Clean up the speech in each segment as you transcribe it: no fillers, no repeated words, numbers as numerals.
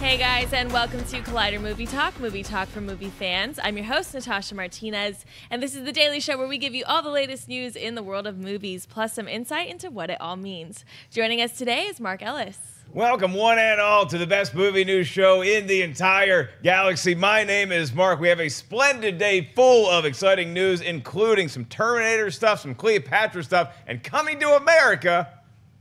Hey guys, and welcome to Collider Movie Talk for movie fans. I'm your host, Natasha Martinez, and this is the daily show where we give you all the latest news in the world of movies, plus some insight into what it all means. Joining us today is Mark Ellis. Welcome one and all to the best movie news show in the entire galaxy. My name is Mark. We have a splendid day full of exciting news, including some Terminator stuff, some Cleopatra stuff, and Coming to America,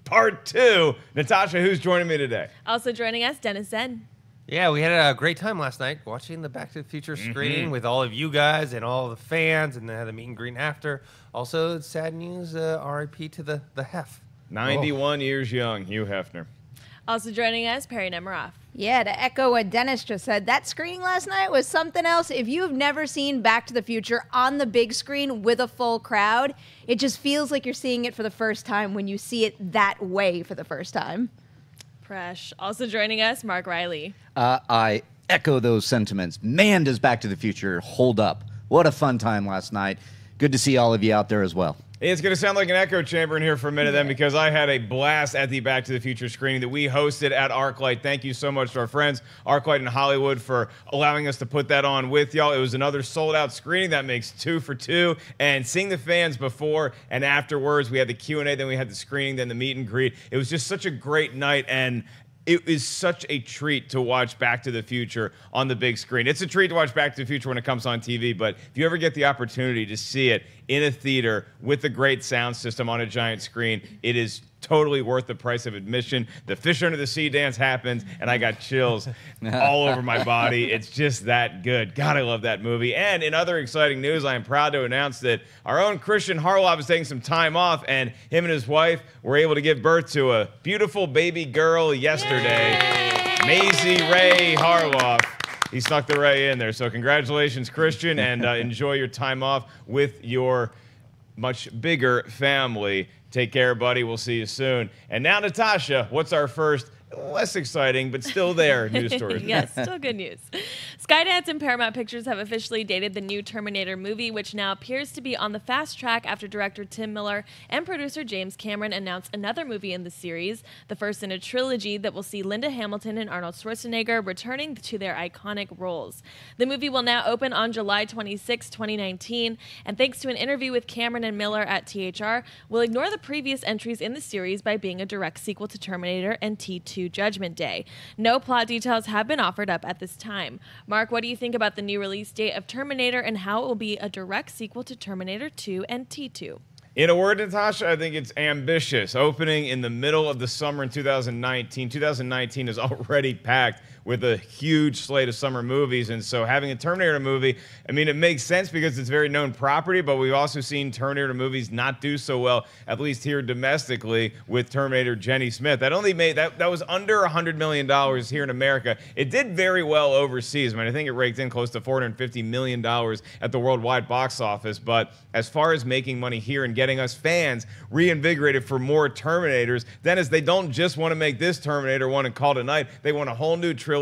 Part 2. Natasha, who's joining me today? Also joining us, Denis Villenueve. Yeah, we had a great time last night watching the Back to the Future screening with all of you guys and all the fans, and then had the meet and greet after. Also, sad news, RIP to the Hef. 91 years young, Hugh Hefner. Also joining us, Perri Nemiroff. Yeah, to echo what Dennis just said, that screening last night was something else. If you've never seen Back to the Future on the big screen with a full crowd, it just feels like you're seeing it for the first time when you see it that way for the first time. Presh. Also joining us, Mark Reilly. I echo those sentiments. Man, does Back to the Future hold up. What a fun time last night. Good to see all of you out there as well. It's going to sound like an echo chamber in here for a minute then, because I had a blast at the Back to the Future screening that we hosted at ArcLight. Thank you so much to our friends, ArcLight in Hollywood, for allowing us to put that on with y'all. It was another sold-out screening. That makes 2 for 2. And seeing the fans before and afterwards, we had the Q&A, then we had the screening, then the meet and greet. It was just such a great night, and it is such a treat to watch Back to the Future on the big screen. It's a treat to watch Back to the Future when it comes on TV, but if you ever get the opportunity to see it in a theater with a great sound system on a giant screen, it is totally worth the price of admission. The fish under the sea dance happens, and I got chills all over my body. It's just that good. God, I love that movie. And in other exciting news, I am proud to announce that our own Christian Harloff is taking some time off, and him and his wife were able to give birth to a beautiful baby girl yesterday. Yay! Maisie Ray Harloff. He snuck the Ray in there. So congratulations, Christian, and enjoy your time off with your much bigger family. Take care, buddy. We'll see you soon. And now, Natasha, what's our first, less exciting, but still there, news story? Yes, still good news. Skydance and Paramount Pictures have officially dated the new Terminator movie, which now appears to be on the fast track after director Tim Miller and producer James Cameron announced another movie in the series, the first in a trilogy that will see Linda Hamilton and Arnold Schwarzenegger returning to their iconic roles. The movie will now open on July 26, 2019, and thanks to an interview with Cameron and Miller at THR, will ignore the previous entries in the series by being a direct sequel to Terminator and T2 Judgement Day. No plot details have been offered up at this time. Mark, what do you think about the new release date of Terminator and how it will be a direct sequel to Terminator 2 and T2? In a word, Natasha, I think it's ambitious. Opening in the middle of the summer in 2019. 2019 is already packed with a huge slate of summer movies, and so having a Terminator movie, I mean, it makes sense because it's a very known property, but we've also seen Terminator movies not do so well, at least here domestically, with Terminator Jenny Smith. That only made, that was under $100 million here in America. It did very well overseas. I mean, I think it raked in close to $450 million at the worldwide box office, but as far as making money here and getting us fans reinvigorated for more Terminators, then as they don't just want to make this Terminator one and call it a night, they want a whole new trilogy,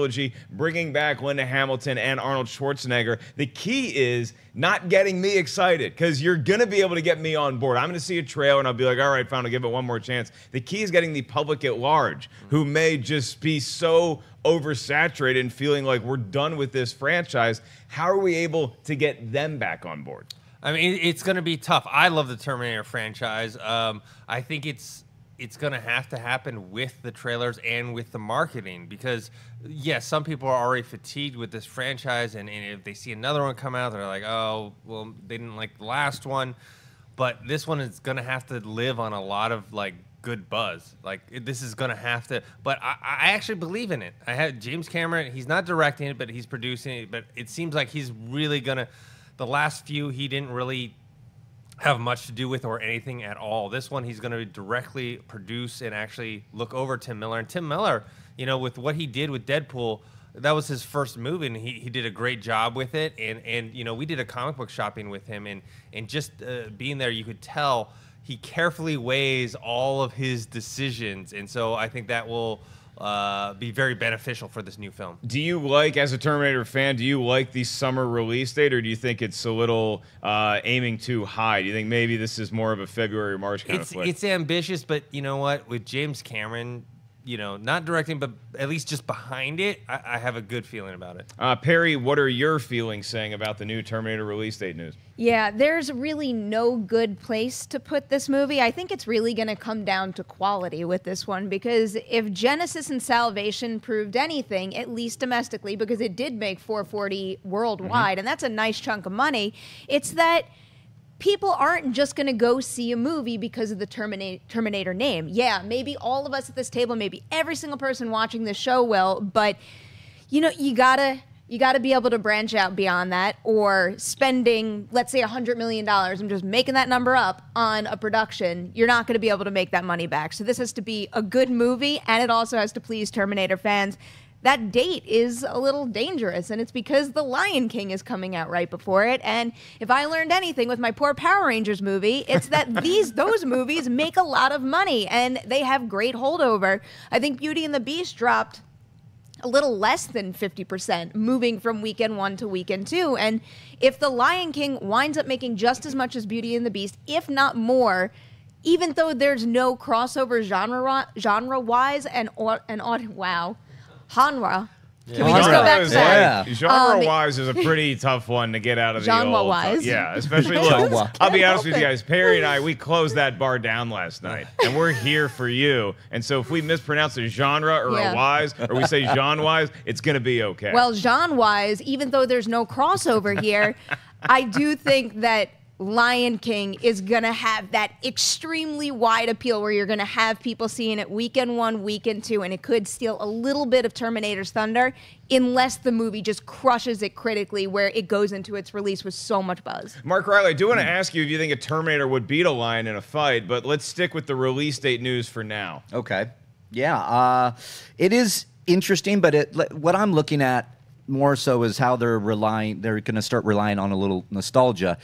bringing back Linda Hamilton and Arnold Schwarzenegger. The key is not getting me excited, because you're going to be able to get me on board. I'm going to see a trailer and I'll be like, all right, fine, I'll give it one more chance. The key is getting the public at large, who may just be so oversaturated and feeling like we're done with this franchise. How are we able to get them back on board? I mean, it's going to be tough. I love the Terminator franchise. I think it's going to have to happen with the trailers and with the marketing, because, yes, some people are already fatigued with this franchise, and if they see another one come out, they're like, oh, well, they didn't like the last one. But this one is going to have to live on a lot of, like, good buzz. Like, this is going to have to, but I actually believe in it. I had James Cameron, he's not directing it, but he's producing it, but it seems like he's really going to, the last few, he didn't really have much to do with or anything at all. This one, he's going to directly produce and actually look over Tim Miller. And Tim Miller, you know, with what he did with Deadpool, that was his first movie, and he did a great job with it. And you know, we did a comic book shopping with him, and just being there, you could tell he carefully weighs all of his decisions. And so I think that will be very beneficial for this new film. Do you like, as a Terminator fan, do you like the summer release date, or do you think it's a little aiming too high? Do you think maybe this is more of a February or March kind of flick? It's ambitious, but you know what? With James Cameron, not directing, but at least just behind it, I have a good feeling about it. Perri, what are your feelings saying about the new Terminator release date news? Yeah, there's really no good place to put this movie. I think it's really going to come down to quality with this one, because if Genesis and Salvation proved anything, at least domestically, because it did make 440 worldwide, and that's a nice chunk of money, it's that people aren't just going to go see a movie because of the Terminator name. Yeah, maybe all of us at this table, maybe every single person watching this show will, but you gotta be able to branch out beyond that, or spending, let's say, $100 million, I'm just making that number up, on a production. You're not going to be able to make that money back. So this has to be a good movie, and it also has to please Terminator fans. That date is a little dangerous, and it's because The Lion King is coming out right before it. And if I learned anything with my poor Power Rangers movie, it's that those movies make a lot of money, and they have great holdover. I think Beauty and the Beast dropped a little less than 50%, moving from weekend 1 to weekend 2. And if The Lion King winds up making just as much as Beauty and the Beast, if not more, even though there's no crossover genre-wise and genre. Yeah. Can we just go back to that? Genre-wise is a pretty tough one to get out of the old. Genre-wise. Yeah, especially, look, I'll be honest with you guys. Perri and I, we closed that bar down last night, and we're here for you. And so if we mispronounce a genre or a wise, or we say genre-wise, it's going to be okay. Well, genre-wise, even though there's no crossover here, I do think that Lion King is going to have that extremely wide appeal where you're going to have people seeing it weekend 1, weekend 2, and it could steal a little bit of Terminator's thunder unless the movie just crushes it critically where it goes into its release with so much buzz. Mark Reilly, I do want to ask you if you think a Terminator would beat a lion in a fight, but let's stick with the release date news for now. Okay. Yeah. It is interesting, but what I'm looking at more so is how they're going to start relying on a little nostalgia.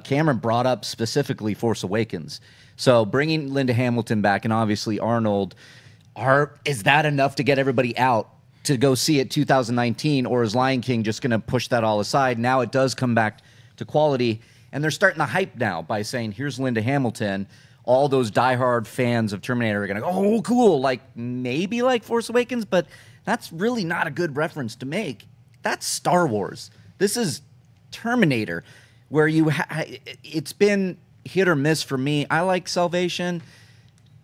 Cameron brought up specifically Force Awakens. So bringing Linda Hamilton back and obviously Arnold, is that enough to get everybody out to go see it 2019, or is Lion King just going to push that all aside? Now it does come back to quality, and they're starting the hype now by saying, here's Linda Hamilton. All those diehard fans of Terminator are going to go, oh, cool, like maybe like Force Awakens, but that's really not a good reference to make. That's Star Wars. This is Terminator, where it's been hit or miss for me. I like Salvation.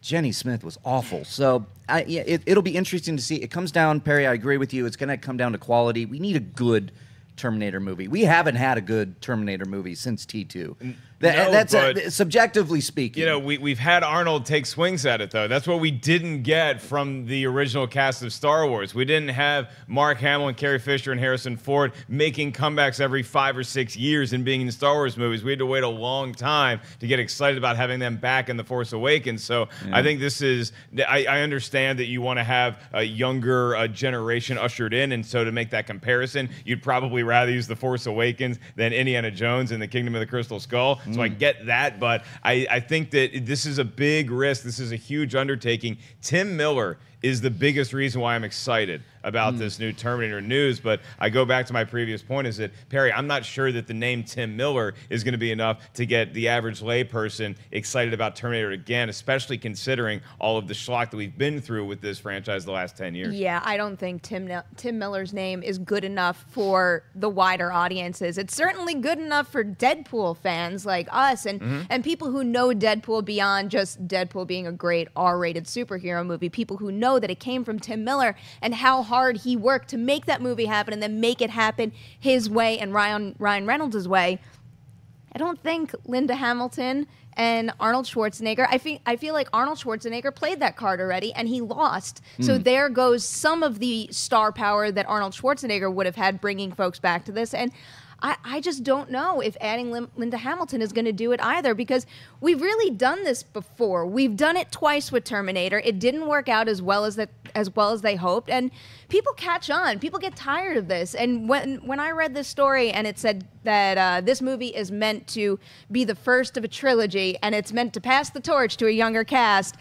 Jenny Smith was awful. So it'll be interesting to see. It comes down, Perri, I agree with you. It's going to come down to quality. We need a good Terminator movie. We haven't had a good Terminator movie since T2. That's subjectively speaking. You know, we've had Arnold take swings at it, though. That's what we didn't get from the original cast of Star Wars. We didn't have Mark Hamill and Carrie Fisher and Harrison Ford making comebacks every 5 or 6 years and being in Star Wars movies. We had to wait a long time to get excited about having them back in The Force Awakens. So I think this is, I understand that you want to have a younger generation ushered in, and so to make that comparison, you'd probably rather use The Force Awakens than Indiana Jones and the Kingdom of the Crystal Skull. So I get that, but I think that this is a big risk. This is a huge undertaking. Tim Miller is the biggest reason why I'm excited about this new Terminator news. But I go back to my previous point, is that, Perri, I'm not sure that the name Tim Miller is going to be enough to get the average layperson excited about Terminator again, especially considering all of the schlock that we've been through with this franchise the last 10 years. Yeah, I don't think Tim Miller's name is good enough for the wider audiences. It's certainly good enough for Deadpool fans like us and people who know Deadpool beyond just Deadpool being a great R-rated superhero movie, people who know that it came from Tim Miller and how hard he worked to make that movie happen and then make it happen his way and Ryan Reynolds' way. I don't think Linda Hamilton and Arnold Schwarzenegger, I feel like Arnold Schwarzenegger played that card already and he lost. So there goes some of the star power that Arnold Schwarzenegger would have had bringing folks back to this. And I just don't know if adding Linda Hamilton is going to do it either, because we've really done this before. We've done it twice with Terminator. It didn't work out as well as they hoped, and people catch on. People get tired of this. And when I read this story and it said that this movie is meant to be the first of a trilogy and it's meant to pass the torch to a younger cast,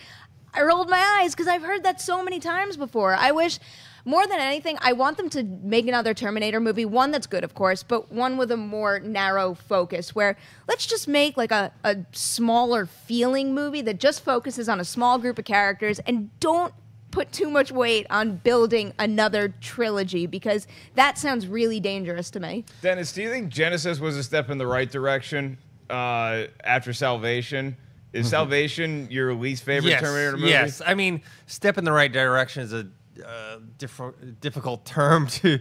I rolled my eyes because I've heard that so many times before. I wish, more than anything, I want them to make another Terminator movie, one that's good, of course, but one with a more narrow focus, where let's just make like a smaller feeling movie that just focuses on a small group of characters and don't put too much weight on building another trilogy because that sounds really dangerous to me. Dennis, do you think Genesis was a step in the right direction after Salvation? Is Salvation your least favorite Terminator movie? Yes. I mean, step in the right direction is a difficult term to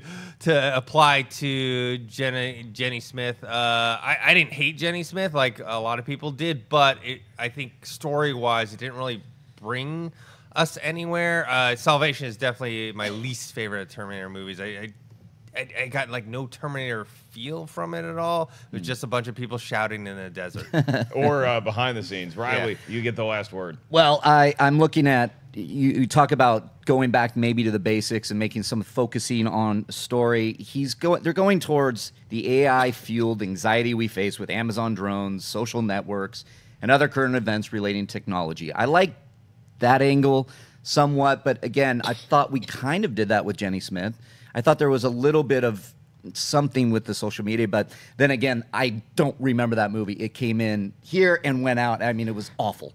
apply to Jenny Smith. I didn't hate Jenny Smith like a lot of people did, but I think story-wise, it didn't really bring us anywhere. Salvation is definitely my least favorite of Terminator movies. I got like no Terminator feel from it at all. It was just a bunch of people shouting in a desert. Or behind the scenes. Riley, you get the last word. Well, I'm looking at, you talk about going back maybe to the basics and making some focusing on story. They're going towards the AI-fueled anxiety we face with Amazon drones, social networks, and other current events relating to technology. I like that angle somewhat, but again, I thought we kind of did that with Jenny Smith. I thought there was a little bit of something with the social media, but then again, I don't remember that movie. It came in here and went out. I mean, it was awful.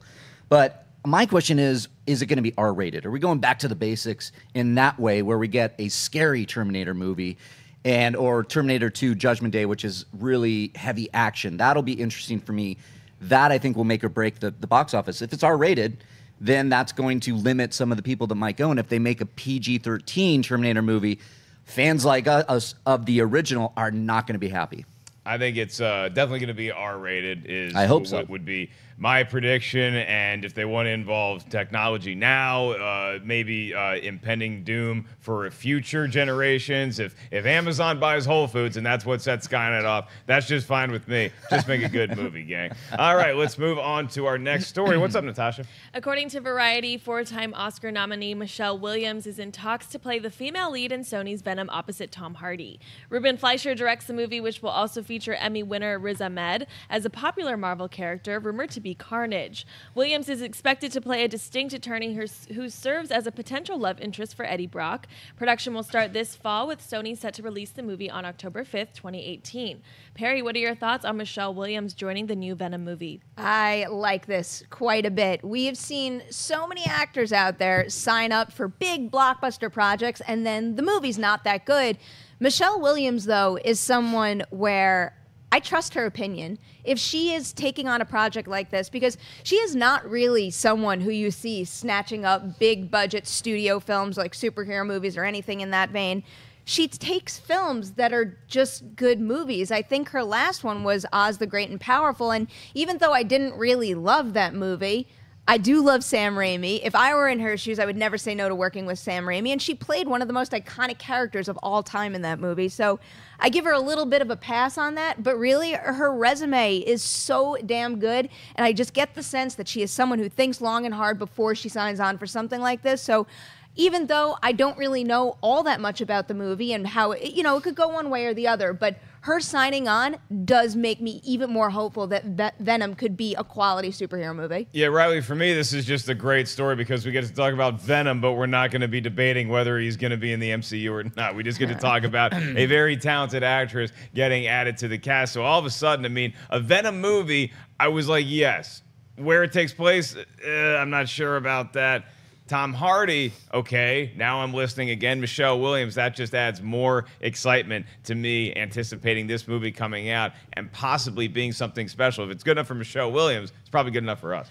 But my question is it going to be R-rated? Are we going back to the basics in that way where we get a scary Terminator movie or Terminator 2 Judgment Day, which is really heavy action? That'll be interesting for me. That, I think, will make or break the box office. If it's R-rated, then that's going to limit some of the people that might go. And if they make a PG-13 Terminator movie, fans like us of the original are not going to be happy. I think it's definitely going to be R-rated. I hope so. What would be my prediction. And if they want to involve technology now, maybe impending doom for future generations. If Amazon buys Whole Foods and that's what sets Skynet off, that's just fine with me. Just make a good movie, gang. All right, let's move on to our next story. What's up, Natasha? According to Variety, 4-time Oscar nominee Michelle Williams is in talks to play the female lead in Sony's Venom opposite Tom Hardy. Ruben Fleischer directs the movie, which will also feature Emmy winner Riz Ahmed as a popular Marvel character rumored to be Carnage. Williams is expected to play a distinct attorney who serves as a potential love interest for Eddie Brock. Production will start this fall, with Sony set to release the movie on October 5th, 2018. Perri, what are your thoughts on Michelle Williams joining the new Venom movie? I like this quite a bit. We have seen so many actors out there sign up for big blockbuster projects, and then the movie's not that good. Michelle Williams, though, is someone where I trust her opinion. If she is taking on a project like this, because she is not really someone who you see snatching up big budget studio films like superhero movies or anything in that vein. She takes films that are just good movies. I think her last one was Oz the Great and Powerful, and even though I didn't really love that movie, I do love Sam Raimi. If I were in her shoes, I would never say no to working with Sam Raimi. And she played one of the most iconic characters of all time in that movie. So I give her a little bit of a pass on that. But really, her resume is so damn good. And I just get the sense that she is someone who thinks long and hard before she signs on for something like this. So even though I don't really know all that much about the movie and how, it could go one way or the other, but her signing on does make me even more hopeful that Venom could be a quality superhero movie. Yeah, Riley, for me, this is just a great story because we get to talk about Venom, but we're not going to be debating whether he's going to be in the MCU or not. We just get to talk about a very talented actress getting added to the cast. So all of a sudden, a Venom movie, I was like, yes. Where it takes place, I'm not sure about that. Tom Hardy, okay, now I'm listening again. Michelle Williams, that just adds more excitement to me anticipating this movie coming out and possibly being something special. If it's good enough for Michelle Williams, it's probably good enough for us.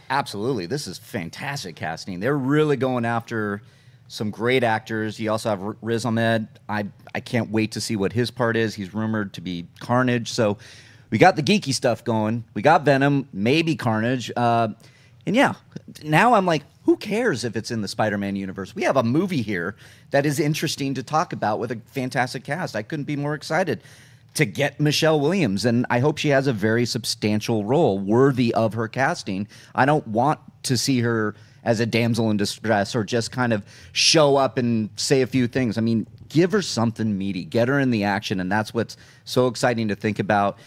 Absolutely. This is fantastic casting. They're really going after some great actors. You also have Riz Ahmed. I can't wait to see what his part is. He's rumored to be Carnage. So we got the geeky stuff going. We got Venom, maybe Carnage. And yeah, now I'm like, who cares if it's in the Spider-Man universe? We have a movie here that is interesting to talk about with a fantastic cast. I couldn't be more excited to get Michelle Williams, and I hope she has a very substantial role worthy of her casting. I don't want to see her as a damsel in distress or just kind of show up and say a few things. I mean, give her something meaty. Get her in the action, and that's what's so exciting to think about.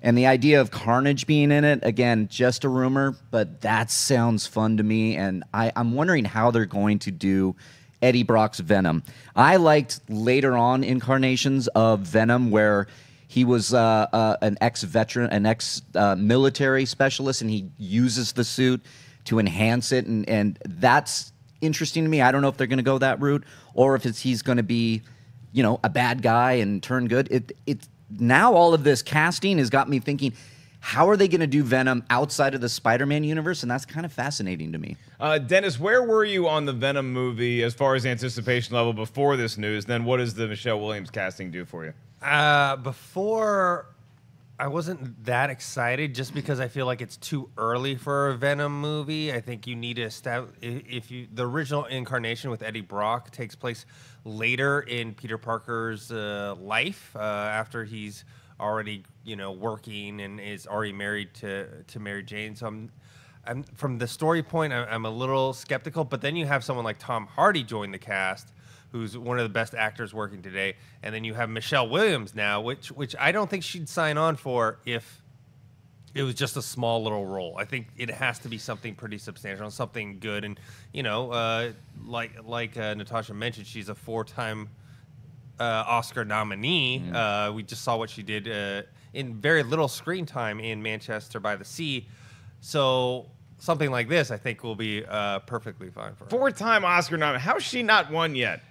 And the idea of Carnage being in it, again, just a rumor, but that sounds fun to me. And I'm wondering how they're going to do Eddie Brock's Venom. I liked later on incarnations of Venom where he was an ex-veteran, an ex-military specialist, and he uses the suit to enhance it. And that's interesting to me. I don't know if they're going to go that route or if he's going to be, a bad guy and turn good. Now all of this casting has got me thinking, how are they going to do Venom outside of the Spider-Man universe? And that's kind of fascinating to me. Dennis, where were you on the Venom movie as far as anticipation level before this news? Then what does the Michelle Williams casting do for you? Before, I wasn't that excited just because I feel like it's too early for a Venom movie. I think you need to establish, the original incarnation with Eddie Brock takes place later in Peter Parker's life after he's already working and is already married to Mary Jane. So I'm from the story point, I'm a little skeptical. But then you have someone like Tom Hardy join the cast, who's one of the best actors working today, and then you have Michelle Williams now, which I don't think she'd sign on for if it was just a small little role. I think it has to be something pretty substantial, something good, and like Natasha mentioned, she's a 4-time Oscar nominee. We just saw what she did in very little screen time in Manchester by the Sea. So something like this, I think, will be perfectly fine for her. 4-time Oscar nominee. How's she not won yet?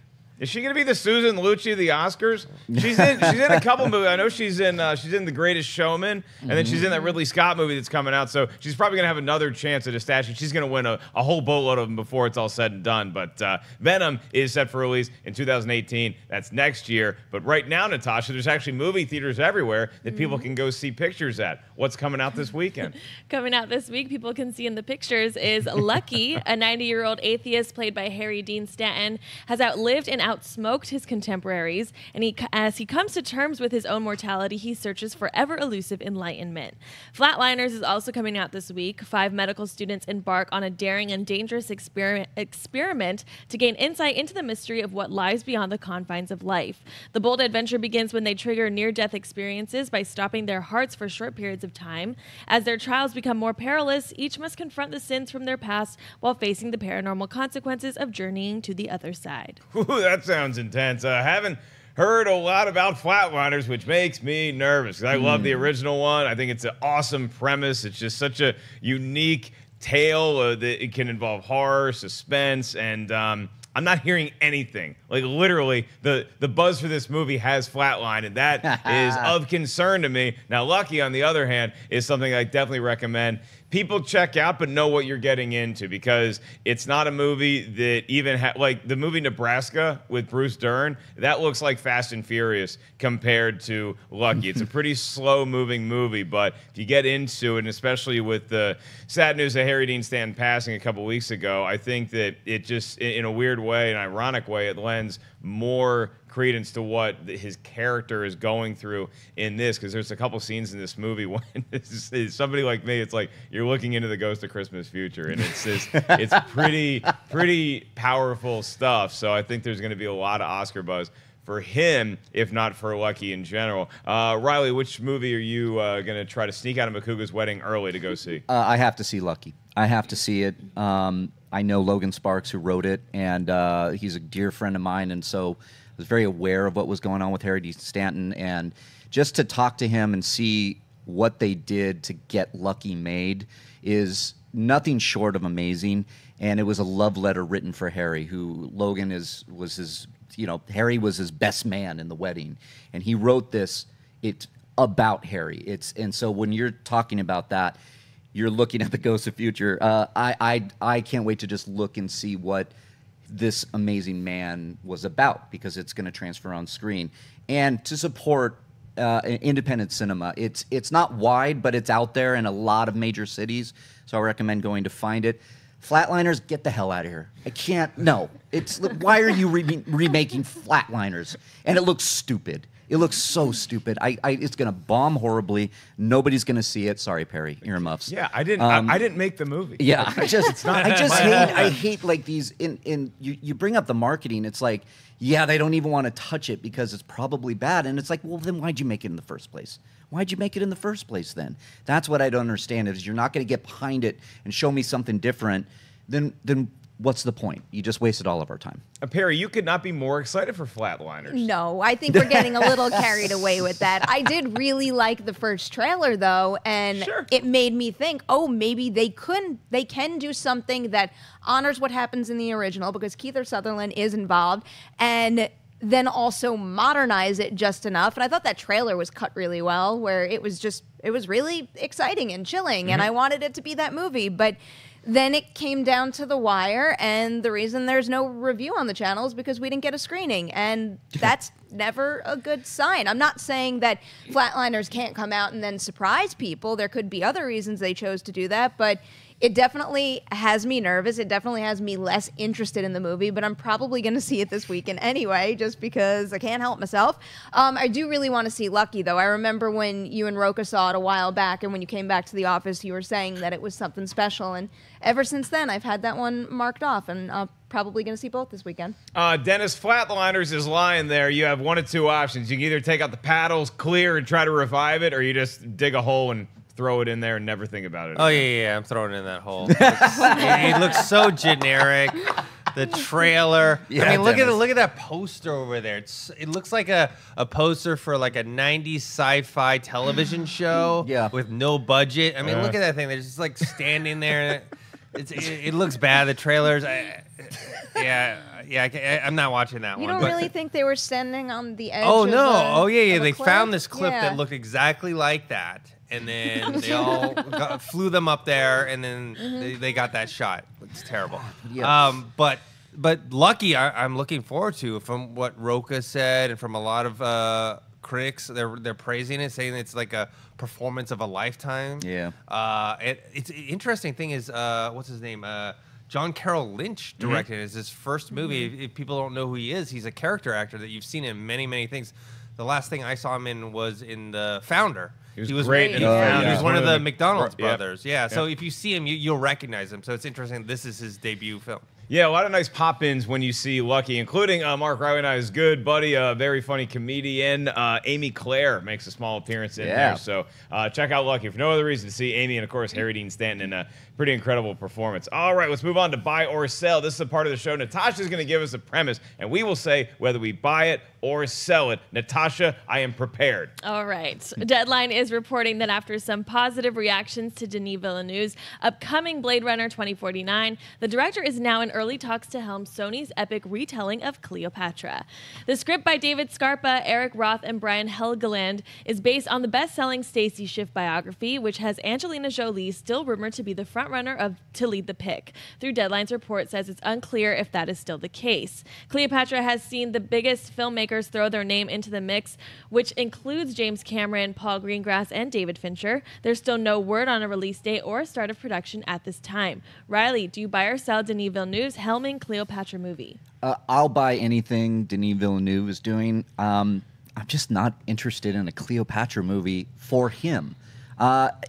Is she going to be the Susan Lucci of the Oscars? She's in a couple movies. I know she's in The Greatest Showman, and then she's in that Ridley Scott movie that's coming out. So she's probably going to have another chance at a statue. She's going to win a whole boatload of them before it's all said and done. But Venom is set for release in 2018. That's next year. But right now, Natasha, there's actually movie theaters everywhere that people can go see pictures at. What's coming out this weekend? Coming out this week, people can see in the pictures is Lucky, a 90-year-old atheist played by Harry Dean Stanton, has outlived and outsmoked his contemporaries, and as he comes to terms with his own mortality, he searches for ever-elusive enlightenment. Flatliners is also coming out this week. 5 medical students embark on a daring and dangerous experiment to gain insight into the mystery of what lies beyond the confines of life. The bold adventure begins when they trigger near-death experiences by stopping their hearts for short periods of time. As their trials become more perilous, each must confront the sins from their past while facing the paranormal consequences of journeying to the other side. Ooh, that sounds intense. I haven't heard a lot about Flatliners, which makes me nervous. I love the original one. I think it's an awesome premise. It's just such a unique tale that it can involve horror, suspense, and I'm not hearing anything. Like, literally, the buzz for this movie has flatlined, and that is of concern to me. Now, Lucky, on the other hand, is something I definitely recommend people check out, but know what you're getting into, because it's not a movie that even like the movie Nebraska with Bruce Dern, that looks like Fast and Furious compared to Lucky. It's a pretty slow-moving movie, but if you get into it, and especially with the sad news of Harry Dean Stanton passing a couple weeks ago, I think that it just, in a weird way, an ironic way, it lends more credence to what his character is going through in this, because there's a couple scenes in this movie when it's somebody like me, it's like you're looking into the Ghost of Christmas Future, and it's pretty powerful stuff. So I think there's going to be a lot of Oscar buzz for him, if not for Lucky in general. Reilly, which movie are you going to try to sneak out of Makuga's wedding early to go see? I have to see Lucky. I have to see it. I know Logan Sparks, who wrote it, and he's a dear friend of mine, and so I was very aware of what was going on with Harry Dean Stanton, and just to talk to him and see what they did to get Lucky made is nothing short of amazing. And it was a love letter written for Harry, who Logan was his, Harry was his best man in the wedding, and he wrote this. It's about Harry. And so when you're talking about that, you're looking at the Ghost of Future. I can't wait to just look and see what this amazing man was about, because it's going to transfer on screen. And to support independent cinema, it's not wide, but it's out there in a lot of major cities, so I recommend going to find it. Flatliners, get the hell out of here. I can't. No. Why are you remaking Flatliners? And it looks stupid. It looks so stupid. It's going to bomb horribly. Nobody's going to see it. Sorry, Perri. Earmuffs. Yeah, I didn't make the movie. Yeah, I hate like these. You bring up the marketing. It's like, yeah, they don't even want to touch it because it's probably bad. And it's like, well, then why'd you make it in the first place? Why'd you make it in the first place then? That's what I don't understand, is you're not going to get behind it and show me something different. Then what's the point? You just wasted all of our time. Perri, you could not be more excited for Flatliners. No, I think we're getting a little carried away with that. I did really like the first trailer, though, and it made me think, oh, maybe they can do something that honors what happens in the original, because Kiefer Sutherland is involved, and then also modernize it just enough. And I thought that trailer was cut really well, where it was really exciting and chilling, and I wanted it to be that movie, but then it came down to the wire, and the reason there's no review on the channel is because we didn't get a screening, and that's never a good sign. I'm not saying that Flatliners can't come out and then surprise people. There could be other reasons they chose to do that, but it definitely has me nervous. It definitely has me less interested in the movie, but I'm probably going to see it this weekend anyway, just because I can't help myself. I do really want to see Lucky, though. I remember when you and Roka saw it a while back, and when you came back to the office, you were saying that it was something special, and ever since then, I've had that one marked off, and I'm probably going to see both this weekend. Dennis, Flatliners is lying there. You have one of two options. You can either take out the paddles, clear, and try to revive it, or you just dig a hole and throw it in there and never think about it. Oh, yeah, I'm throwing it in that hole. It looks so generic. The trailer. Yeah, I mean, look Dennis. at that poster over there. It looks like a poster for like a 90s sci-fi television show with no budget. I mean, look at that thing. They're just like standing there. It looks bad. The trailers. I'm not watching that You one. don't really think they were standing on the edge? Oh, of no. a They cliff? found this clip that looked exactly like that. And then they all flew them up there, and then they got that shot. It's terrible. But Lucky, I'm looking forward to. From what Roka said, and from a lot of critics, they're praising it, saying it's like a performance of a lifetime. Yeah. It's an interesting thing is what's his name? John Carroll Lynch directed it. It's his first movie. If people don't know who he is, he's a character actor that you've seen in many, many things. The last thing I saw him in was in The Founder. He was great in The Founder. He was one of the McDonald's Yep. brothers. Yeah, so if you see him, you'll recognize him. So it's interesting. This is his debut film. Yeah, a lot of nice pop-ins when you see Lucky, including Mark Reilly and I's good buddy, a very funny comedian. Amy Claire makes a small appearance in there. So check out Lucky for no other reason to see Amy and, of course, Harry Dean Stanton in a pretty incredible performance. All right, let's move on to buy or sell. This is a part of the show. Natasha's going to give us a premise, and we will say whether we buy it or sell it. Natasha, I am prepared. All right. Deadline is reporting that after some positive reactions to Denis Villeneuve's upcoming Blade Runner 2049, the director is now in early talks to helm Sony's epic retelling of Cleopatra. The script by David Scarpa, Eric Roth, and Brian Helgeland is based on the best-selling Stacey Schiff biography, which has Angelina Jolie still rumored to be the frontrunner to lead the pick. Through Deadline's report says it's unclear if that is still the case. Cleopatra has seen the biggest filmmakers throw their name into the mix, which includes James Cameron, Paul Greengrass, and David Fincher. There's still no word on a release date or a start of production at this time. Reilly, do you buy or sell Denis Villeneuve's helming Cleopatra movie? I'll buy anything Denis Villeneuve is doing. I'm just not interested in a Cleopatra movie for him. At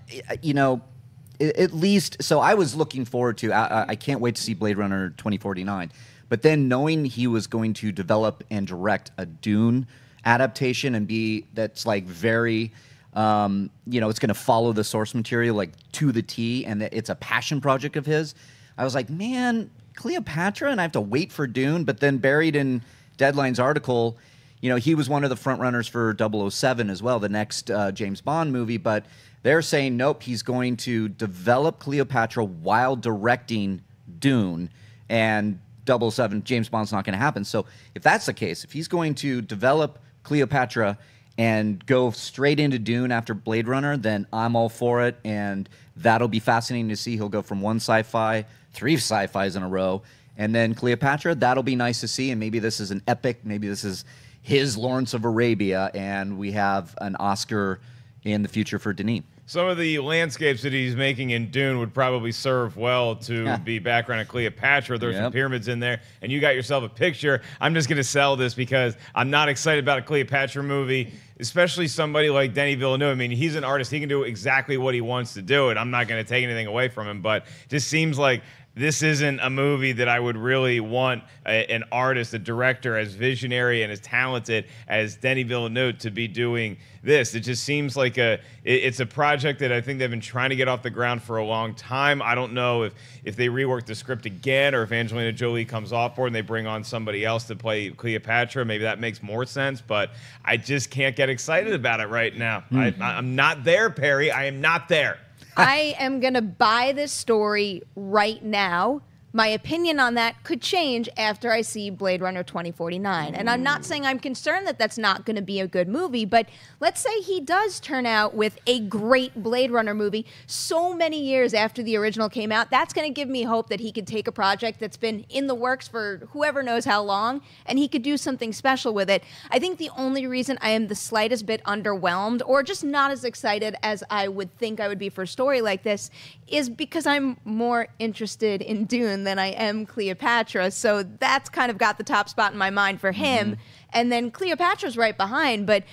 least, so I was looking forward to, I can't wait to see Blade Runner 2049. But then knowing he was going to develop and direct a Dune adaptation and that's like very, it's going to follow the source material like to the T, and that it's a passion project of his. I was like, man, Cleopatra, and I have to wait for Dune. But then buried in Deadline's article, he was one of the front runners for 007 as well, the next James Bond movie. But they're saying, nope, he's going to develop Cleopatra while directing Dune, and 007, James Bond's not going to happen. So if that's the case, if he's going to develop Cleopatra and go straight into Dune after Blade Runner, then I'm all for it, and that'll be fascinating to see. He'll go from one sci-fi, 3 sci-fis in a row, and then Cleopatra, that'll be nice to see, and maybe this is an epic, maybe this is his Lawrence of Arabia, and we have an Oscar in the future for Denis. Some of the landscapes that he's making in Dune would probably serve well to be background of Cleopatra. There's some pyramids in there, and you got yourself a picture. I'm just going to sell this because I'm not excited about a Cleopatra movie, especially somebody like Denis Villeneuve. I mean, he's an artist. He can do exactly what he wants to do, and I'm not going to take anything away from him, but it just seems like this isn't a movie that I would really want an artist, a director as visionary and as talented as Denis Villeneuve to be doing this. It just seems like it's a project that I think they've been trying to get off the ground for a long time. I don't know if they rework the script again or if Angelina Jolie comes off board and they bring on somebody else to play Cleopatra. Maybe that makes more sense, but I just can't get excited about it right now. I'm not there, Perri. I am not there. I am going to buy this story right now. My opinion on that could change after I see Blade Runner 2049. And I'm not saying I'm concerned that that's not going to be a good movie, but let's say he does turn out with a great Blade Runner movie so many years after the original came out. That's going to give me hope that he could take a project that's been in the works for whoever knows how long, and he could do something special with it. I think the only reason I am the slightest bit underwhelmed or just not as excited as I would think I would be for a story like this is because I'm more interested in Dune than I am Cleopatra. So that's kind of got the top spot in my mind for him. And then Cleopatra's right behind. But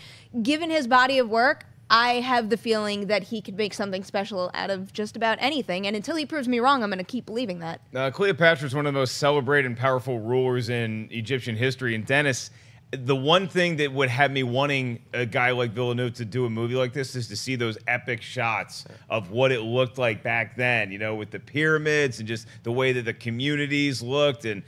given his body of work, I have the feeling that he could make something special out of just about anything. And until he proves me wrong, I'm going to keep believing that. Cleopatra is one of the most celebrated and powerful rulers in Egyptian history. And Dennis, the one thing that would have me wanting a guy like Villeneuve to do a movie like this is to see those epic shots of what it looked like back then, you know, with the pyramids and just the way that the communities looked. And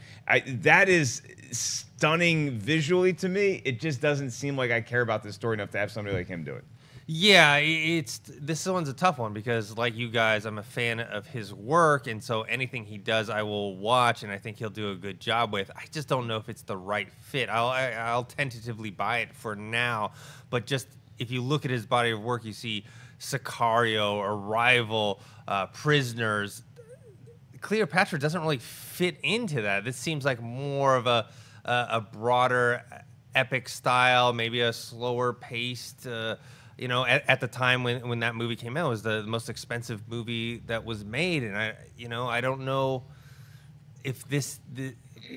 that is stunning visually to me. It just doesn't seem like I care about this story enough to have somebody like him do it. Yeah, this one's a tough one because, like you guys, I'm a fan of his work, and so anything he does, I will watch, and I think he'll do a good job with. I just don't know if it's the right fit. I'll tentatively buy it for now, but just if you look at his body of work, you see Sicario, Arrival, Prisoners. Cleopatra doesn't really fit into that. This seems like more of a broader epic style, maybe a slower paced. You know, at the time when that movie came out, it was the most expensive movie that was made, and I don't know if this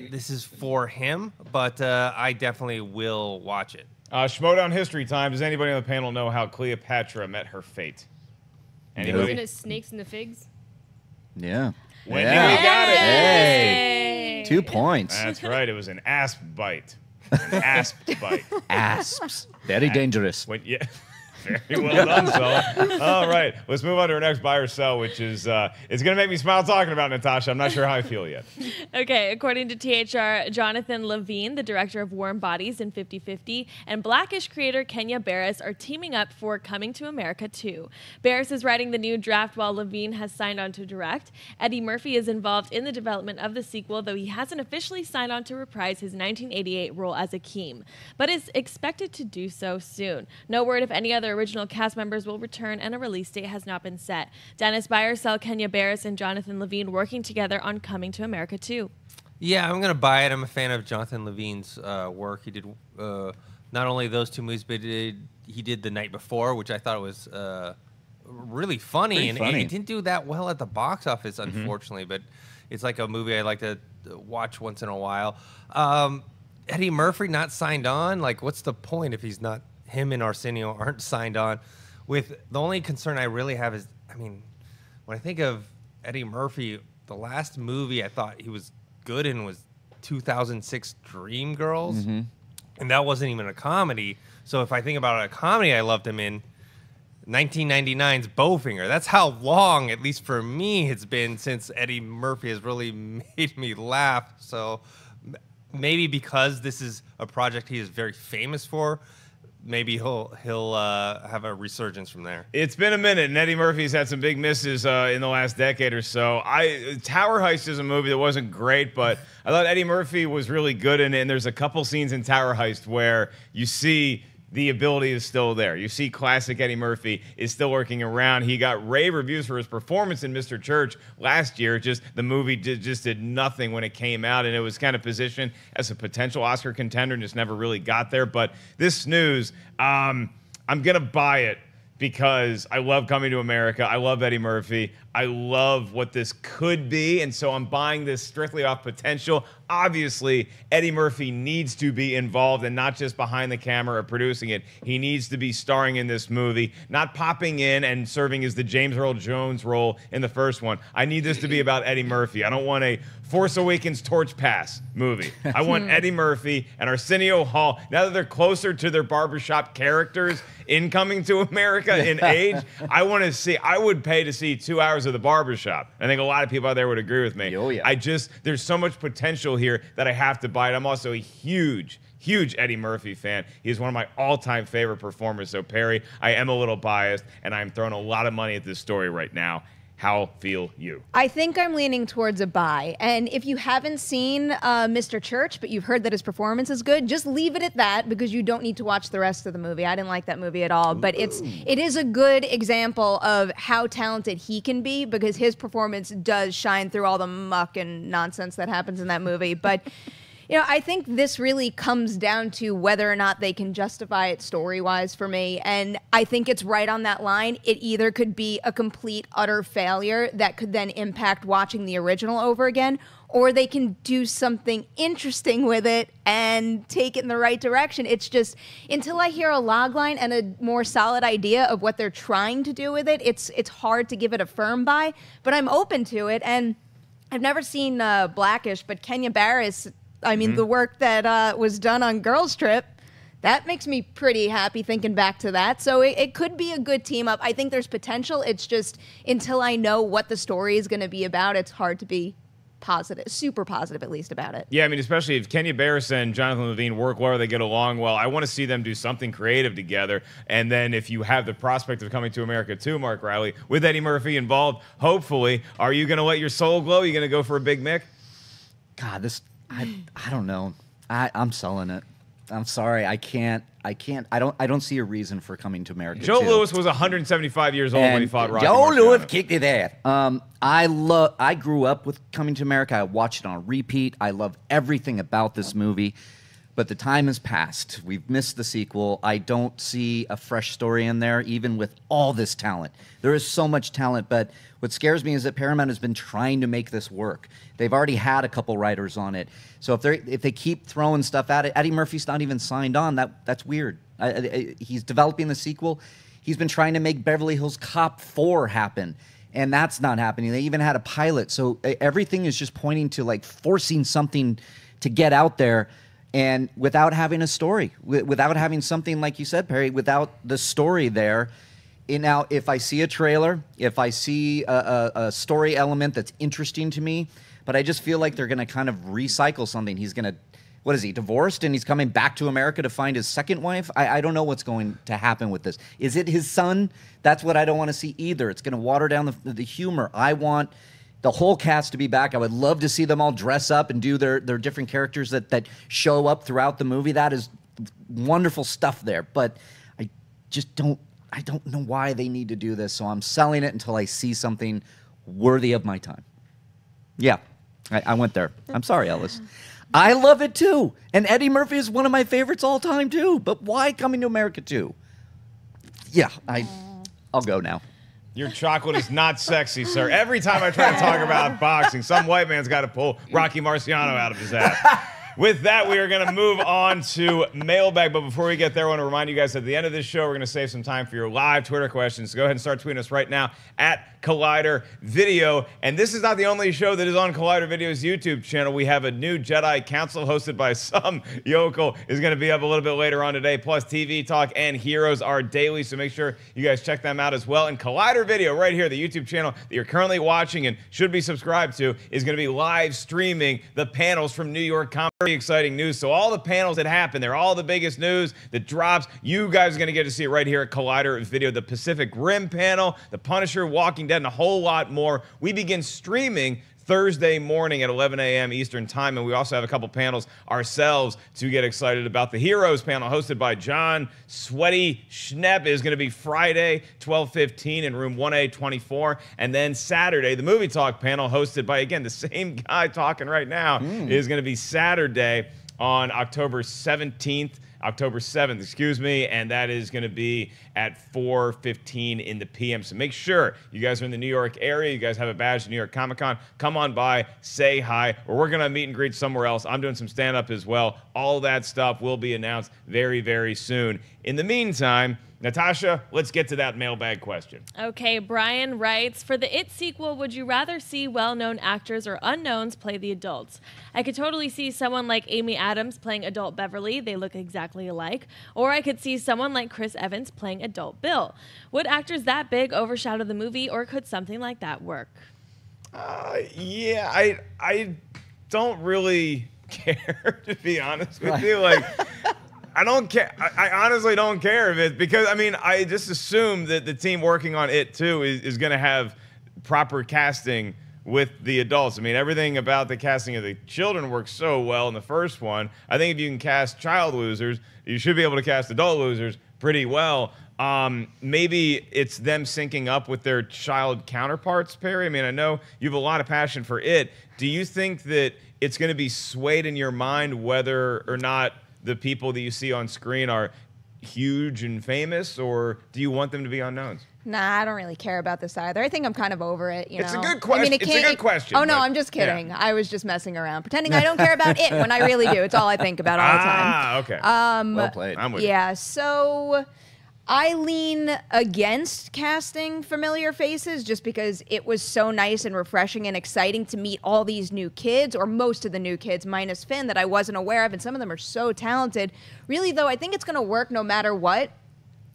is for him, but I definitely will watch it. Schmodown history time. Does anybody on the panel know how Cleopatra met her fate? Anybody? Wasn't it Snakes and the Figs? Yeah. Wendy, we got it. Hey. 2 points. That's right. It was an asp bite. An asp bite. Asps. Very dangerous. Yeah. Very well done, Sella. All right, let's move on to our next buy or sell, which is it's going to make me smile talking about Natasha. I'm not sure how I feel yet. Okay, according to THR, Jonathan Levine, the director of Warm Bodies and 50/50, and Blackish creator Kenya Barris are teaming up for Coming to America 2. Barris is writing the new draft while Levine has signed on to direct. Eddie Murphy is involved in the development of the sequel, though he hasn't officially signed on to reprise his 1988 role as Akeem, but is expected to do so soon. No word if any other original cast members will return, and a release date has not been set. Dennis, buy or sell Kenya Barris and Jonathan Levine working together on Coming to America 2? Yeah, I'm going to buy it. I'm a fan of Jonathan Levine's work. He did not only those two movies, but he did The Night Before, which I thought was really funny. And it didn't do that well at the box office, unfortunately, but it's like a movie I like to watch once in a while. Eddie Murphy not signed on? Like, what's the point if he's not? Him and Arsenio aren't signed on. With the only concern I really have is, I mean, when I think of Eddie Murphy, the last movie I thought he was good in was 2006 Dreamgirls, and that wasn't even a comedy. So if I think about a comedy I loved him in, 1999's Bowfinger. That's how long, at least for me, it's been since Eddie Murphy has really made me laugh. So maybe because this is a project he is very famous for, maybe he'll have a resurgence from there. It's been a minute, and Eddie Murphy's had some big misses in the last decade or so. Tower Heist is a movie that wasn't great, but I thought Eddie Murphy was really good in it, and there's a couple scenes in Tower Heist where you see the ability is still there. You see classic Eddie Murphy is still working around. He got rave reviews for his performance in Mr. Church last year. Just the movie did nothing when it came out, and it was kind of positioned as a potential Oscar contender and just never really got there. But this news, I'm going to buy it because I love Coming to America. I love Eddie Murphy. I love what this could be, and so I'm buying this strictly off potential. Obviously, Eddie Murphy needs to be involved and not just behind the camera or producing it. He needs to be starring in this movie, not popping in and serving as the James Earl Jones role in the first one. I need this to be about Eddie Murphy. I don't want a Force Awakens Torch Pass movie. I want Eddie Murphy and Arsenio Hall, now that they're closer to their barbershop characters in Coming to America in age, I would pay to see 2 hours of the barbershop. I think a lot of people out there would agree with me. Oh, yeah. There's so much potential here that I have to buy it. I'm also a huge Eddie Murphy fan. He's one of my all-time favorite performers. So, Perri, I am a little biased, and I'm throwing a lot of money at this story right now. How feel you? I think I'm leaning towards a buy. And if you haven't seen Mr. Church, but you've heard that his performance is good, just leave it at that because you don't need to watch the rest of the movie. I didn't like that movie at all. But it is a good example of how talented he can be because his performance does shine through all the muck and nonsense that happens in that movie. But you know, I think this really comes down to whether or not they can justify it story-wise for me. And I think it's right on that line. It either could be a complete, utter failure that could then impact watching the original over again, or they can do something interesting with it and take it in the right direction. It's just, until I hear a log line and a more solid idea of what they're trying to do with it, it's hard to give it a firm buy, but I'm open to it. And I've never seen Blackish, but Kenya Barris, I mean, the work that was done on Girls Trip, that makes me pretty happy thinking back to that. So it could be a good team up. I think there's potential. It's just until I know what the story is going to be about, it's hard to be positive, super positive at least about it. Yeah, I mean, especially if Kenya Barris and Jonathan Levine work well, they get along well. I want to see them do something creative together. And then if you have the prospect of Coming to America 2, Mark Reilly, with Eddie Murphy involved, hopefully, are you going to let your soul glow? Are you going to go for a Big Mick? God, I don't know. I'm selling it. I'm sorry. I can't. I don't see a reason for Coming to America. Joe 2. Lewis was 175 years old when he fought Rocky Joe Marciano. Lewis kicked his ass. I grew up with Coming to America. I watched it on repeat. I love everything about this movie. But the time has passed. We've missed the sequel. I don't see a fresh story in there, even with all this talent. There is so much talent, but what scares me is that Paramount has been trying to make this work. They've already had a couple writers on it. So if they keep throwing stuff at it, Eddie Murphy's not even signed on. That's weird. He's developing the sequel. He's been trying to make Beverly Hills Cop 4 happen, and that's not happening. They even had a pilot. So everything is just pointing to like forcing something to get out there. And without having a story, without having something like you said, Perri, without the story there. Now, if I see a trailer, if I see a story element that's interesting to me, but I just feel like they're going to kind of recycle something. He's going to, what is he, divorced, and he's coming back to America to find his second wife? I don't know what's going to happen with this. Is it his son? That's what I don't want to see either. It's going to water down the humor. I want the whole cast to be back. I would love to see them all dress up and do their different characters that show up throughout the movie. That is wonderful stuff there. But I just don't know why they need to do this. So I'm selling it until I see something worthy of my time. Yeah, I went there. I'm sorry, Ellis. I love it too. And Eddie Murphy is one of my favorites all time too. But why Coming to America 2? Yeah, I'll go now. Your chocolate is not sexy, sir. Every time I try to talk about boxing, some white man's got to pull Rocky Marciano out of his ass. With that, we are going to move on to mailbag. But before we get there, I want to remind you guys at the end of this show, we're going to save some time for your live Twitter questions. So go ahead and start tweeting us right now at Collider Video. And this is not the only show that is on Collider Video's YouTube channel. We have a new Jedi Council hosted by some yokel is going to be up a little bit later on today. Plus TV Talk and Heroes are daily. So make sure you guys check them out as well. And Collider Video right here, the YouTube channel that you're currently watching and should be subscribed to, is going to be live streaming the panels from New York Comic. Very exciting news. So all the panels that happen there, all the biggest news that drops, you guys are going to get to see it right here at Collider Video. The Pacific Rim panel, the Punisher, Walking Dead, and a whole lot more. We begin streaming Thursday morning at 11 a.m. Eastern Time, and we also have a couple panels ourselves to get excited about. The Heroes panel, hosted by John Sweaty Schnepp, is going to be Friday, 12:15 in room 1A24, and then Saturday, the Movie Talk panel, hosted by, again, the same guy talking right now, is going to be Saturday on October 17th October 7th, excuse me, and that is going to be at 4:15 in the p.m. So make sure you guys are in the New York area, you guys have a badge to New York Comic Con, come on by, say hi, or we're going to meet and greet somewhere else. I'm doing some stand-up as well. All that stuff will be announced very, very soon. In the meantime, Natasha, let's get to that mailbag question. Okay, Brian writes, for the It sequel, would you rather see well-known actors or unknowns play the adults? I could totally see someone like Amy Adams playing adult Beverly. They look exactly alike. Or I could see someone like Chris Evans playing adult Bill. Would actors that big overshadow the movie, or could something like that work? Yeah, I don't really care, to be honest with you. Like, I don't care. I honestly don't care if it's because, I mean, I just assume that the team working on It too is going to have proper casting with the adults. I mean, everything about the casting of the children works so well in the first one. I think if you can cast child losers, you should be able to cast adult losers pretty well. Maybe it's them syncing up with their child counterparts, Perri. I mean, I know you have a lot of passion for It. Do you think that it's going to be swayed in your mind whether or not the people that you see on screen are huge and famous, or do you want them to be unknowns? Nah, I don't really care about this either. I think I'm kind of over it. You It's know? a good question. I mean, It's a good question, Oh no, but- I'm just kidding. yeah. I was just messing around, pretending I don't care about it when I really do. It's all I think about all the time. Ah, okay. Well played. I'm with Yeah, so I lean against casting familiar faces just because it was so nice and refreshing and exciting to meet all these new kids, or most of the new kids, minus Finn, that I wasn't aware of, and some of them are so talented. Really, though, I think it's going to work no matter what,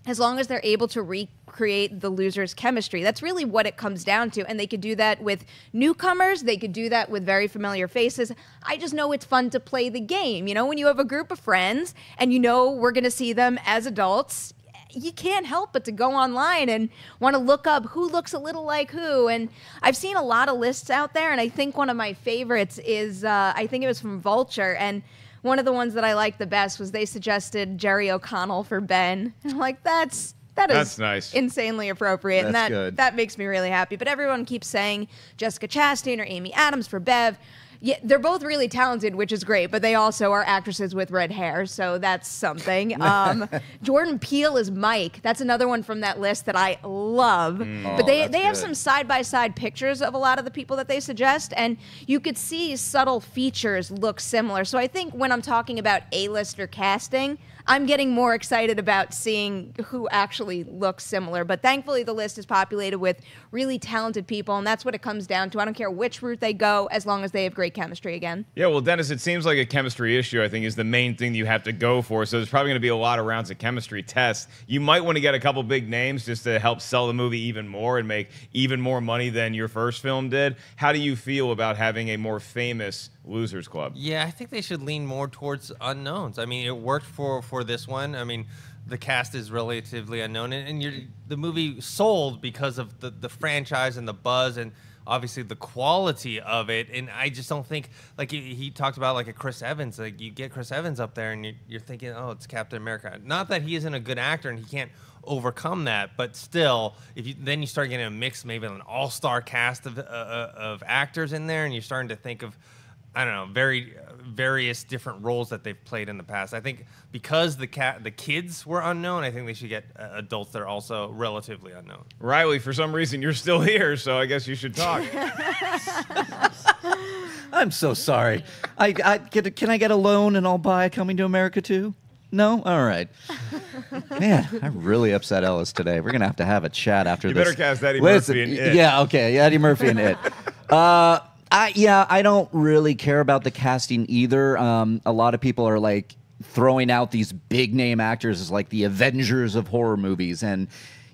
as long as they're able to recreate the losers' chemistry. That's really what it comes down to, and they could do that with newcomers. They could do that with very familiar faces. I just know it's fun to play the game. You know, when you have a group of friends and you know we're going to see them as adults, you can't help but to go online and want to look up who looks a little like who. And I've seen a lot of lists out there, and I think one of my favorites is, I think it was from Vulture, and one of the ones that I liked the best was they suggested Jerry O'Connell for Ben. I'm like, that is That's nice. insanely appropriate, and That's good. that makes me really happy. But everyone keeps saying Jessica Chastain or Amy Adams for Bev. Yeah, they're both really talented, which is great, but they also are actresses with red hair, so that's something. Jordan Peele is Mike. That's another one from that list that I love. But they that's have good. some side-by-side pictures of a lot of the people that they suggest, and you could see subtle features look similar. So I think when I'm talking about A-lister casting, I'm getting more excited about seeing who actually looks similar. But thankfully, the list is populated with really talented people, and that's what it comes down to. I don't care which route they go, as long as they have great chemistry again. Yeah, well, Dennis, it seems like a chemistry issue, I think, is the main thing you have to go for. So there's probably going to be a lot of rounds of chemistry tests. You might want to get a couple big names just to help sell the movie even more and make even more money than your first film did. How do you feel about having a more famous Losers Club? Yeah, I think they should lean more towards unknowns. I mean, it worked for this one. I mean, the cast is relatively unknown, and the movie sold because of the franchise and the buzz and obviously the quality of it. And I just don't think, like he talked about, like a Chris Evans. Like, you get Chris Evans up there and you're thinking, oh, it's Captain America. Not that he isn't a good actor and he can't overcome that, but still, then you start getting a mix, maybe an all-star cast of actors in there, and you're starting to think of, I don't know, various different roles that they've played in the past. I think because the kids were unknown, I think they should get adults that are also relatively unknown. Reilly, for some reason, you're still here, so I guess you should talk. I'm so sorry. Can I get a loan and I'll buy Coming to America too? No? All right. Man, I'm really upset Ellis today. We're going to have a chat after You this. better cast Eddie Murphy in It. Yeah, okay. Eddie Murphy in It. I don't really care about the casting either. A lot of people are like throwing out these big name actors as like the Avengers of horror movies, and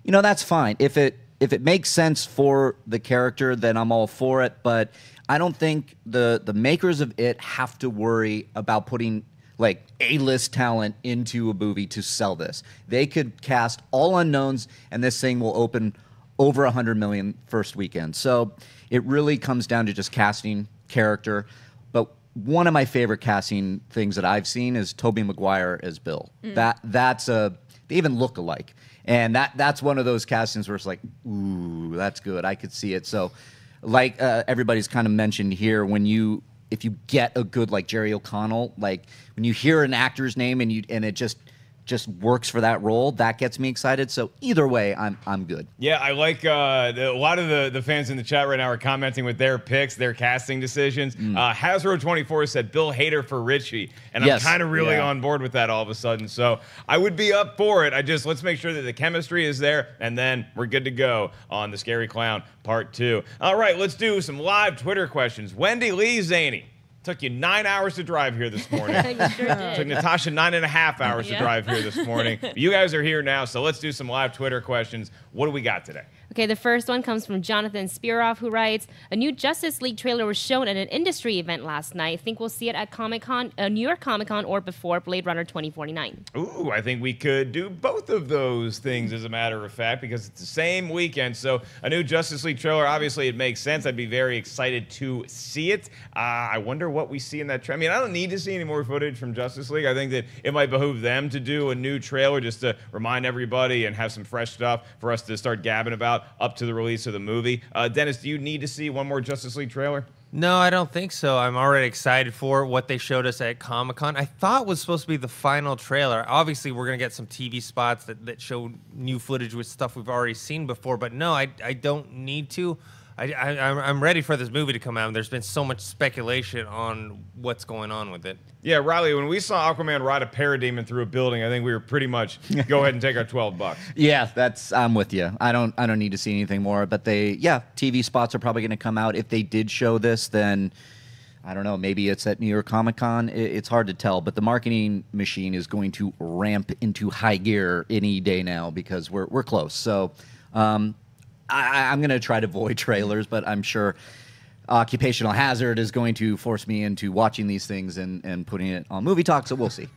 you know, that's fine. If it makes sense for the character, then I'm all for it. But I don't think the makers of It have to worry about putting like A-list talent into a movie to sell this. They could cast all unknowns, and this thing will open over 100 million first weekend. So it really comes down to just casting character. But one of my favorite casting things that I've seen is Tobey Maguire as Bill. They even look alike. And that's one of those castings where it's like, ooh, that's good. I could see it. So like everybody's kind of mentioned here, when you if you get a good like Jerry O'Connell, like when you hear an actor's name and it just works for that role, that gets me excited. So either way, I'm good. Yeah, I like a lot of the fans in the chat right now are commenting with their picks, their casting decisions. Hasbro24 said Bill Hader for Richie, and Yes. I'm kind of really on board with that all of a sudden. So I would be up for it. Let's make sure that the chemistry is there, and then we're good to go on the Scary Clown Part 2. All right, let's do some live Twitter questions. Wendy Lee Zaney. Took you 9 hours to drive here this morning. You sure did. Took Natasha 9.5 hours to drive here this morning. You guys are here now, so let's do some live Twitter questions. What do we got today? Okay, the first one comes from Jonathan Spiroff, who writes, a new Justice League trailer was shown at an industry event last night. I think we'll see it at Comic-Con, New York Comic-Con, or before Blade Runner 2049. Ooh, I think we could do both of those things, as a matter of fact, because it's the same weekend. So a new Justice League trailer, obviously it makes sense. I'd be very excited to see it. I wonder what we see in that trailer. I mean, I don't need to see any more footage from Justice League. I think that it might behoove them to do a new trailer just to remind everybody and have some fresh stuff for us to start gabbing about up to the release of the movie. Dennis, do you need to see one more Justice League trailer? No, I don't think so. I'm already excited for what they showed us at Comic-Con. I thought was supposed to be the final trailer. Obviously, we're going to get some TV spots that show new footage with stuff we've already seen before, but no, I don't need to. I'm ready for this movie to come out, and there's been so much speculation on what's going on with it. Yeah, Reilly, when we saw Aquaman ride a parademon through a building, I think we were pretty much go ahead and take our $12. Yeah, I'm with you. I don't need to see anything more. But TV spots are probably going to come out. If they did show this, then I don't know. Maybe it's at New York Comic Con. It's hard to tell. But the marketing machine is going to ramp into high gear any day now because we're close. So I'm going to try to avoid trailers, but I'm sure occupational hazard is going to force me into watching these things and putting it on Movie Talk, so we'll see.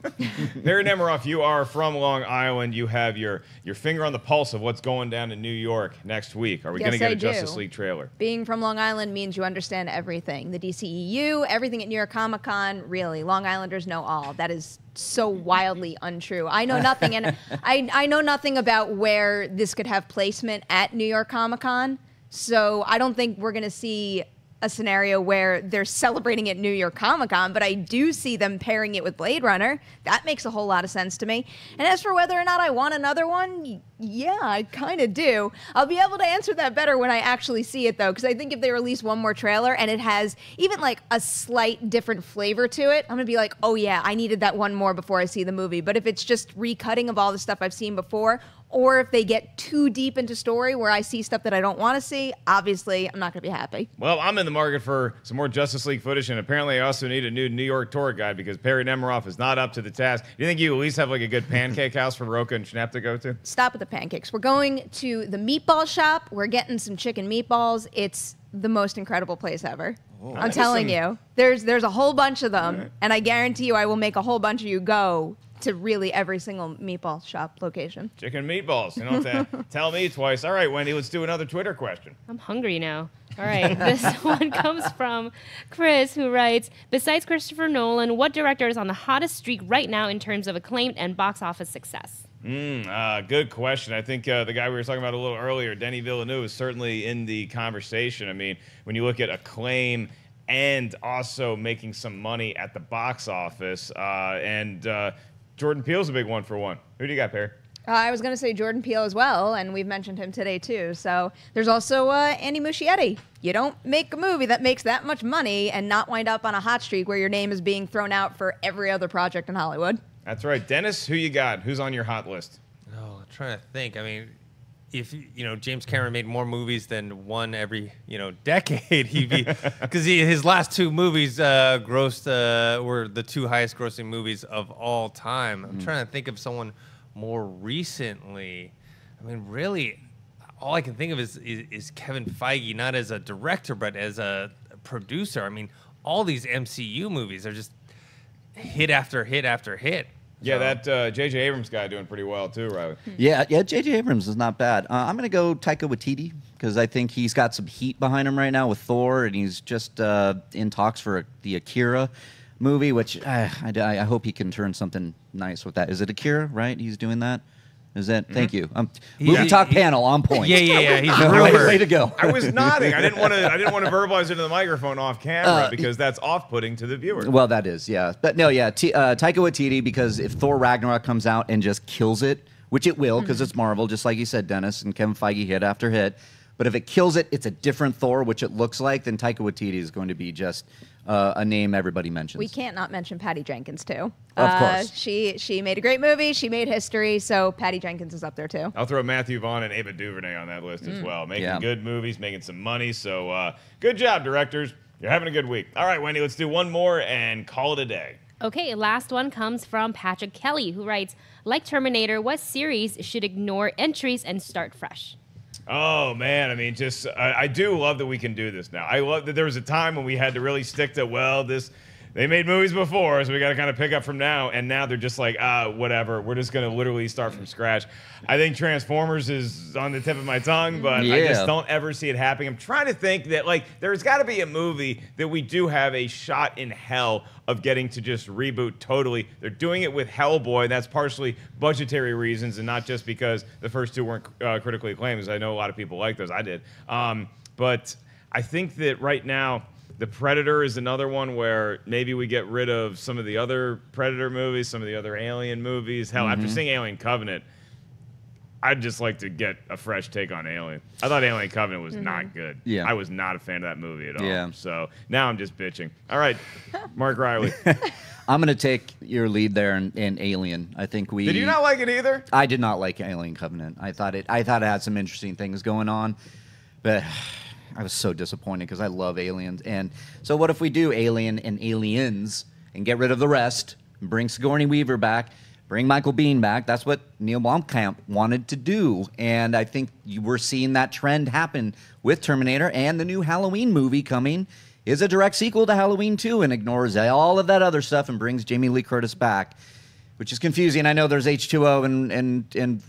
Perri Nemiroff, you are from Long Island. You have your finger on the pulse of what's going down in New York next week. Are we going to get a Justice League trailer? Being from Long Island means you understand everything. The DCEU, everything at New York Comic Con, really. Long Islanders know all. That is so wildly untrue. I know nothing, and I know nothing about where this could have placement at New York Comic Con, so I don't think we're going to see a scenario where they're celebrating at New York Comic Con, but I do see them pairing it with Blade Runner. That makes a whole lot of sense to me. And as for whether or not I want another one, yeah, I kind of do. I'll be able to answer that better when I actually see it, though, because I think if they release one more trailer and it has even like a slight different flavor to it, I'm going to be like, oh yeah, I needed that one more before I see the movie. But if it's just recutting of all the stuff I've seen before, or if they get too deep into story where I see stuff that I don't want to see, obviously I'm not going to be happy. Well, I'm in the market for some more Justice League footage, and apparently I also need a new New York tour guide because Perri Nemiroff is not up to the task. Do you think you at least have like a good pancake house for Roka and Schnapp to go to? Stop with the pancakes. We're going to the meatball shop. We're getting some chicken meatballs. It's the most incredible place ever. Oh, I'm telling you. There's a whole bunch of them, and I guarantee you I will make a whole bunch of you go to really every single meatball shop location. Chicken meatballs. You don't have to tell me twice. All right, Wendy, let's do another Twitter question. I'm hungry now. All right, this one comes from Chris, who writes, besides Christopher Nolan, what director is on the hottest streak right now in terms of acclaimed and box office success? Good question. I think the guy we were talking about a little earlier, Denis Villenueve, is certainly in the conversation. I mean, when you look at acclaim and also making some money at the box office, Jordan Peele's a big one for one. Who do you got, Perri? I was going to say Jordan Peele as well, and we've mentioned him today too. So there's also Andy Muschietti. You don't make a movie that makes that much money and not wind up on a hot streak where your name is being thrown out for every other project in Hollywood. That's right. Dennis, who you got? Who's on your hot list? Oh, I'm trying to think. I mean, if James Cameron made more movies than one every decade, he'd be because his last two movies were the two highest grossing movies of all time. I'm trying to think of someone more recently. I mean, really, all I can think of is Kevin Feige, not as a director but as a producer. I mean, all these MCU movies are just hit after hit after hit. Yeah, that J.J. Abrams guy doing pretty well too, Reilly. Yeah, J.J. Abrams is not bad. I'm going to go Taika Waititi because I think he's got some heat behind him right now with Thor, and he's just in talks for the Akira movie, which I hope he can turn something nice with that. Is it Akira, right? He's doing that? Is that? Thank you. He- Movie he- talk he- panel on point. Yeah. He's No, way rumored. to go. I was nodding. I didn't want to verbalize into the microphone off camera because that's off-putting to the viewer. Well, that is, yeah. But no, yeah. Taika Waititi, because if Thor Ragnarok comes out and just kills it, which it will, because it's Marvel, just like you said, Dennis, and Kevin Feige hit after hit. But if it kills it, it's a different Thor, which it looks like, then Taika Waititi is going to be just a name everybody mentions. We can't not mention Patty Jenkins too. Of course. She made a great movie. She made history. So Patty Jenkins is up there too. I'll throw Matthew Vaughn and Ava DuVernay on that list as well. Making Yeah. good movies, making some money. So good job, directors. You're having a good week. All right, Wendy, let's do one more and call it a day. Okay, last one comes from Patrick Kelly, who writes, like Terminator, what series should ignore entries and start fresh? Oh, man. I mean, just I do love that we can do this now. I love that there was a time when we had to really stick to, well, they made movies before, so we got to kind of pick up from now. And now they're just like, whatever. We're just going to literally start from scratch. I think Transformers is on the tip of my tongue, but I just don't ever see it happening. I'm trying to think that, like, there's got to be a movie that we do have a shot in hell of getting to just reboot totally. They're doing it with Hellboy, and that's partially budgetary reasons and not just because the first two weren't critically acclaimed, because I know a lot of people like those. I did. But I think that right now, The Predator is another one where maybe we get rid of some of the other Predator movies, some of the other Alien movies. Hell, after seeing Alien Covenant, I'd just like to get a fresh take on Alien. I thought Alien Covenant was not good. Yeah. I was not a fan of that movie at all. Yeah. So now I'm just bitching. All right, Mark Reilly. I'm going to take your lead there in Alien. I think we... Did you not like it either? I did not like Alien Covenant. I thought it had some interesting things going on, but I was so disappointed because I love Aliens. And so what if we do Alien and Aliens and get rid of the rest, and bring Sigourney Weaver back, bring Michael Biehn back? That's what Neil Blomkamp wanted to do. And I think we're seeing that trend happen with Terminator, and the new Halloween movie coming is a direct sequel to Halloween 2 and ignores all of that other stuff and brings Jamie Lee Curtis back, which is confusing. I know there's H2O and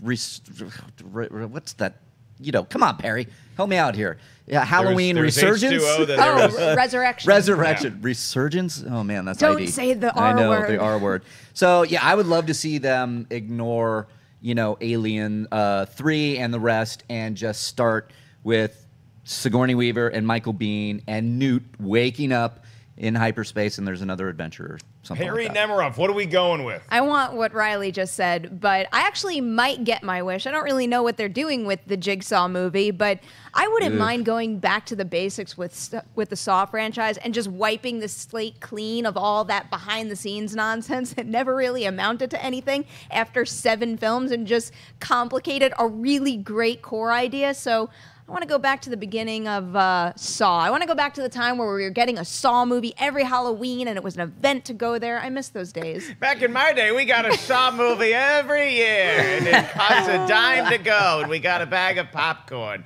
what's that? You know, come on, Perry, help me out here. Yeah, Halloween There was Resurgence. H2O, then there was- Resurrection. Resurrection. Yeah. Resurgence? Oh, man, that's Don't ID. say the I R know, word. the R word. So, yeah, I would love to see them ignore, Alien 3 and the rest and just start with Sigourney Weaver and Michael Biehn and Newt waking up in hyperspace and there's another adventure or something Perri like that. Nemiroff, what are we going with? I want what Reilly just said, but I actually might get my wish. I don't really know what they're doing with the Jigsaw movie, but I wouldn't mind going back to the basics with the Saw franchise and just wiping the slate clean of all that behind-the-scenes nonsense that never really amounted to anything after 7 films and just complicated a really great core idea. So I want to go back to the beginning of Saw. I want to go back to the time where we were getting a Saw movie every Halloween and it was an event to go there. I miss those days. Back in my day, we got a Saw movie every year, and it cost a dime to go, and we got a bag of popcorn.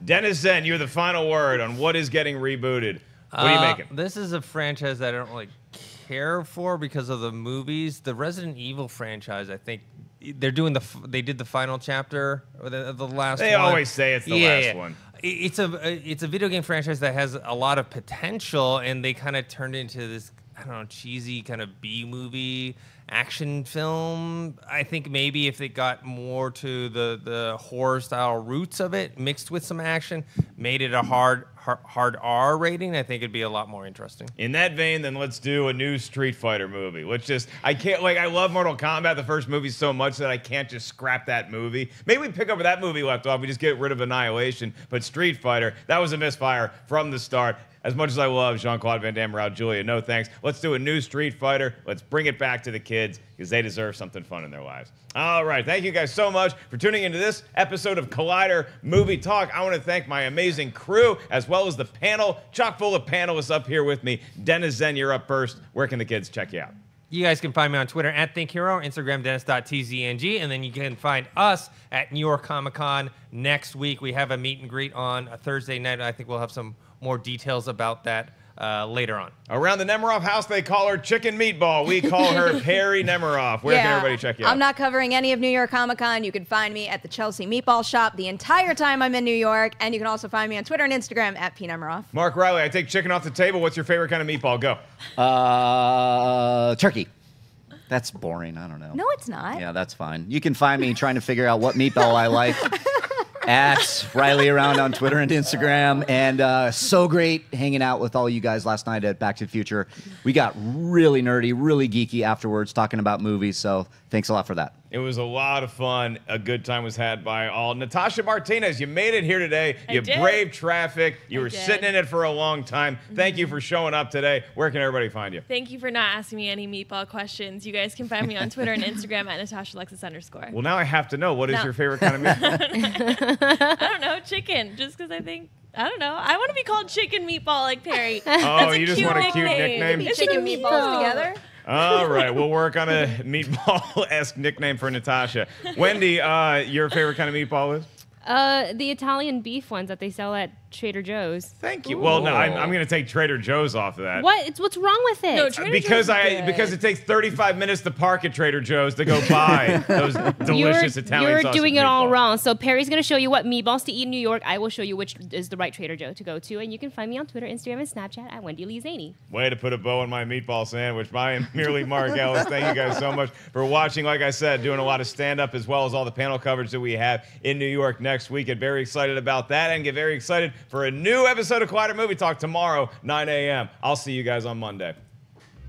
Dennis Zen, you're the final word on what is getting rebooted. What are you making? This is a franchise that I don't really care for because of the movies. The Resident Evil franchise, I think they're doing they did the final chapter of the last one. They always say it's the last one. It's a video game franchise that has a lot of potential, and they kind of turned into this, I don't know, cheesy kind of B movie action film. I think maybe if they got more to the horror style roots of it, mixed with some action, made it a hard R rating, I think it'd be a lot more interesting. In that vein, then let's do a new Street Fighter movie. I love Mortal Kombat, the first movie, so much that I can't just scrap that movie. Maybe we pick up where that movie left off. We just get rid of Annihilation. But Street Fighter, that was a misfire from the start. As much as I love Jean-Claude Van Damme, Raul Julia, no thanks. Let's do a new Street Fighter. Let's bring it back to the kids because they deserve something fun in their lives. All right. Thank you guys so much for tuning into this episode of Collider Movie Talk. I want to thank my amazing crew as well as the panel, chock full of panelists up here with me. Dennis Zen, you're up first. Where can the kids check you out? You guys can find me on Twitter at ThinkHero, Instagram Dennis.tzng, and then you can find us at New York Comic Con next week. We have a meet and greet on a Thursday night. I think we'll have some more details about that later on. Around the Nemiroff house, they call her Chicken Meatball. We call her Perri Nemiroff. Where can everybody check you out? I'm not covering any of New York Comic Con. You can find me at the Chelsea Meatball Shop the entire time I'm in New York, and you can also find me on Twitter and Instagram at Nemiroff. Mark Reilly, I take chicken off the table. What's your favorite kind of meatball? Go. Turkey. That's boring. I don't know. No, it's not. Yeah, that's fine. You can find me trying to figure out what meatball I like. At Reilly around on Twitter and Instagram. And so great hanging out with all you guys last night at Back to the Future. We got really nerdy, really geeky afterwards talking about movies. So thanks a lot for that. It was a lot of fun. A good time was had by all. Natasha Martinez, you made it here today. You braved traffic. You were sitting in it for a long time. Thank you for showing up today. Where can everybody find you? Thank you for not asking me any meatball questions. You guys can find me on Twitter and Instagram at @NatashaLexus_. Well, now I have to know. What is your favorite kind of meatball? I don't know. Chicken. Just because I think, I don't know. I want to be called Chicken Meatball like Perri. Oh, you just want a cute nickname? It's Chicken meatballs together. All right, we'll work on a meatball-esque nickname for Natasha. Wendy, your favorite kind of meatball is? The Italian beef ones that they sell at Trader Joe's. Thank you. Well, no, I'm going to take Trader Joe's off of that. What's wrong with it? No, Trader because Joe's is good. because it takes 35 minutes to park at Trader Joe's to go buy those delicious Italian You're sausage doing it all meatballs. wrong. So Perry's going to show you what meatballs to eat in New York. I will show you which is the right Trader Joe to go to. And you can find me on Twitter, Instagram, and Snapchat at Wendy Lee Zaney. Way to put a bow on my meatball sandwich. I am merely Mark Ellis. Thank you guys so much for watching. Like I said, doing a lot of stand-up as well as all the panel coverage that we have in New York next week. Get very excited about that and get very excited for a new episode of Collider Movie Talk tomorrow, 9 a.m. I'll see you guys on Monday.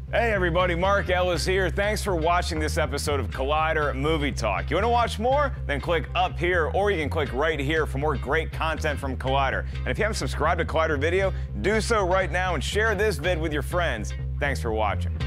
Hey everybody, Mark Ellis here. Thanks for watching this episode of Collider Movie Talk. You want to watch more? Then click up here, or you can click right here for more great content from Collider. And if you haven't subscribed to Collider Video, do so right now and share this vid with your friends. Thanks for watching.